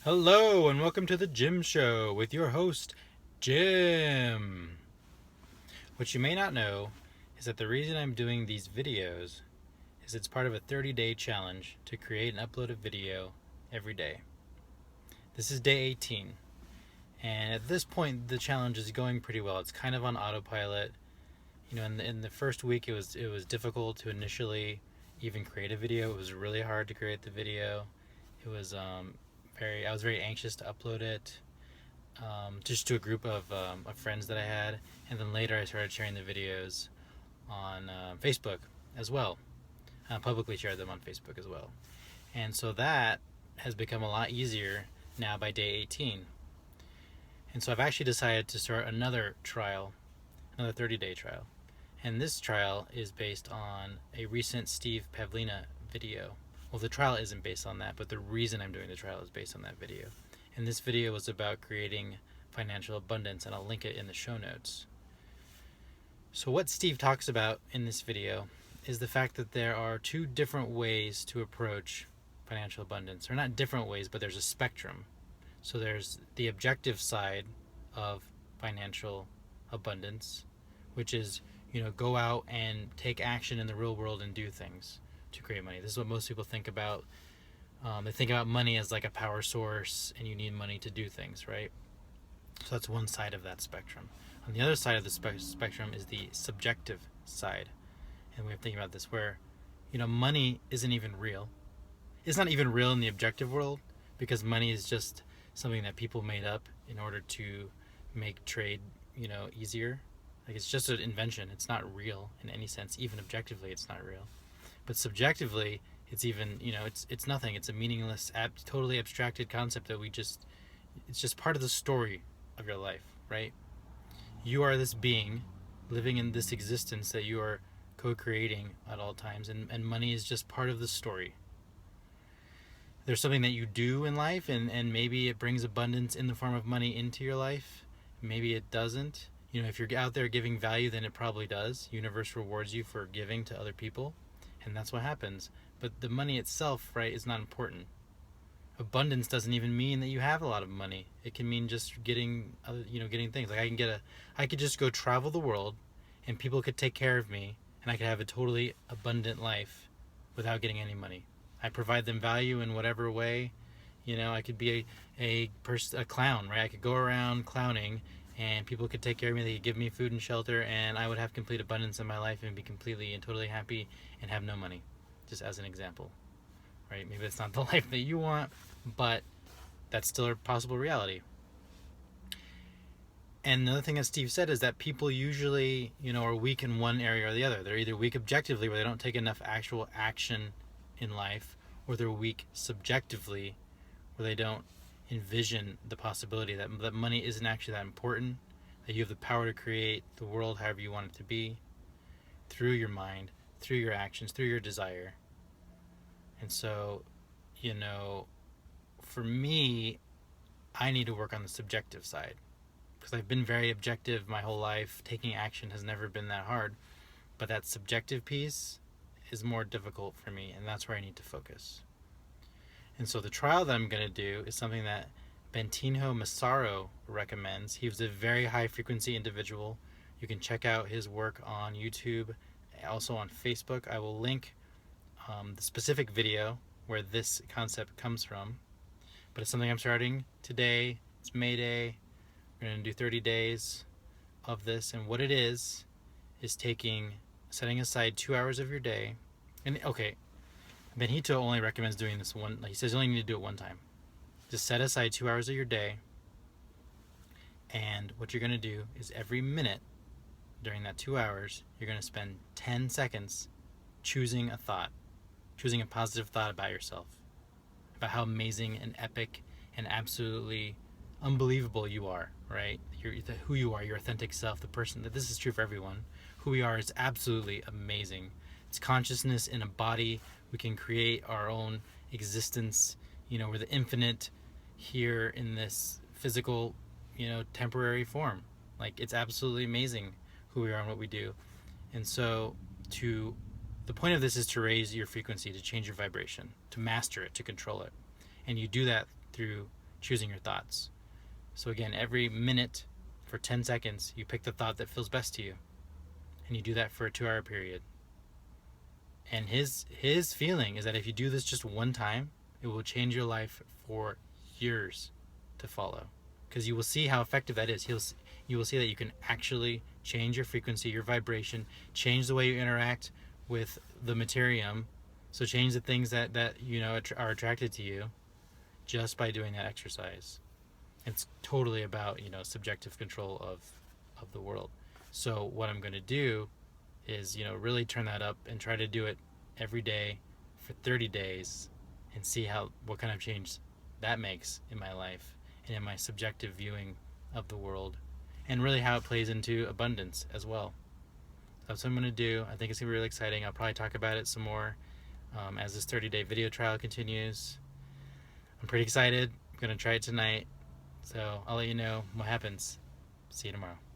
Hello, and welcome to the Jim Show with your host, Jim. What you may not know is that the reason I'm doing these videos is it's part of a 30-day challenge to create and upload a video every day. This is day 18, and at this point, the challenge is going pretty well. It's kind of on autopilot. You know, in the first week, it was difficult to initially even create a video. It was really hard to create the video. It was I was very anxious to upload it, just to a group of friends that I had, and then later I started sharing the videos on Facebook as well. Publicly shared them on Facebook as well, and so that has become a lot easier now by day 18. And so I've actually decided to start another trial, another 30-day trial, and this trial is based on a recent Steve Pavlina video. Well, the trial isn't based on that, but the reason I'm doing the trial is based on that video. And this video was about creating financial abundance, and I'll link it in the show notes. So what Steve talks about in this video is the fact that there are two different ways to approach financial abundance. Or not different ways, but there's a spectrum. So there's the objective side of financial abundance, which is, go out and take action in the real world and do things to create money. This is what most people think about. They think about money as like a power source, and you need money to do things, right? So that's one side of that spectrum. On the other side of the spectrum is the subjective side, and we have to think about this, where money isn't even real. It's not even real in the objective world, because money is just something that people made up in order to make trade easier. Like, it's just an invention. It's not real in any sense. Even objectively, it's not real. But subjectively, it's even, it's nothing. It's a meaningless, totally abstracted concept that it's just part of the story of your life, right? You are this being living in this existence that you are co-creating at all times, and money is just part of the story. There's something that you do in life, and maybe it brings abundance in the form of money into your life. Maybe it doesn't. If you're out there giving value, then it probably does. Universe rewards you for giving to other people, and that's what happens. But the money itself, right, is not important. Abundance doesn't even mean that you have a lot of money. It can mean just getting things. Like, I could just go travel the world, and people could take care of me, and I could have a totally abundant life without getting any money. I provide them value in whatever way. I could be a clown, right? I could go around clowning, and people could take care of me. They could give me food and shelter, and I would have complete abundance in my life and be completely and totally happy and have no money, just as an example, right? Maybe that's not the life that you want, but that's still a possible reality. And another thing that Steve said is that people usually, are weak in one area or the other. They're either weak objectively, where they don't take enough actual action in life, or they're weak subjectively, where they don't envision the possibility that money isn't actually that important, that you have the power to create the world however you want it to be, through your mind, through your actions, through your desire. And so, for me, I need to work on the subjective side, because I've been very objective my whole life. Taking action has never been that hard, but that subjective piece is more difficult for me, and that's where I need to focus. And so the trial that I'm going to do is something that Bentinho Massaro recommends. He was a very high frequency individual. You can check out his work on YouTube, also on Facebook. I will link the specific video where this concept comes from. But it's something I'm starting today. It's May Day. We're going to do 30 days of this. And what it is setting aside 2 hours of your day. And okay, Benito only recommends doing this one. He says you only need to do it one time. Just set aside 2 hours of your day, and what you're going to do is every minute during that 2 hours, you're going to spend 10 seconds choosing a positive thought about yourself, about how amazing and epic and absolutely unbelievable you are, right? Who you are, your authentic self, the person. That this is true for everyone. Who we are is absolutely amazing. It's consciousness in a body. We can create our own existence. We're the infinite here in this physical, temporary form. Like, it's absolutely amazing who we are and what we do. And so the point of this is to raise your frequency, to change your vibration, to master it, to control it. And you do that through choosing your thoughts. So again, every minute for 10 seconds, you pick the thought that feels best to you. And you do that for a 2-hour period. And his feeling is that if you do this just one time, it will change your life for years to follow. Because you will see how effective that is. You will see that you can actually change your frequency, your vibration, change the way you interact with the materium. So change the things that are attracted to you just by doing that exercise. It's totally about subjective control of the world. So what I'm going to do is really turn that up and try to do it every day for 30 days and see what kind of change that makes in my life and in my subjective viewing of the world, and really how it plays into abundance as well. That's what I'm going to do. I think it's going to be really exciting. I'll probably talk about it some more as this 30-day video trial continues. I'm pretty excited. I'm going to try it tonight. So I'll let you know what happens. See you tomorrow.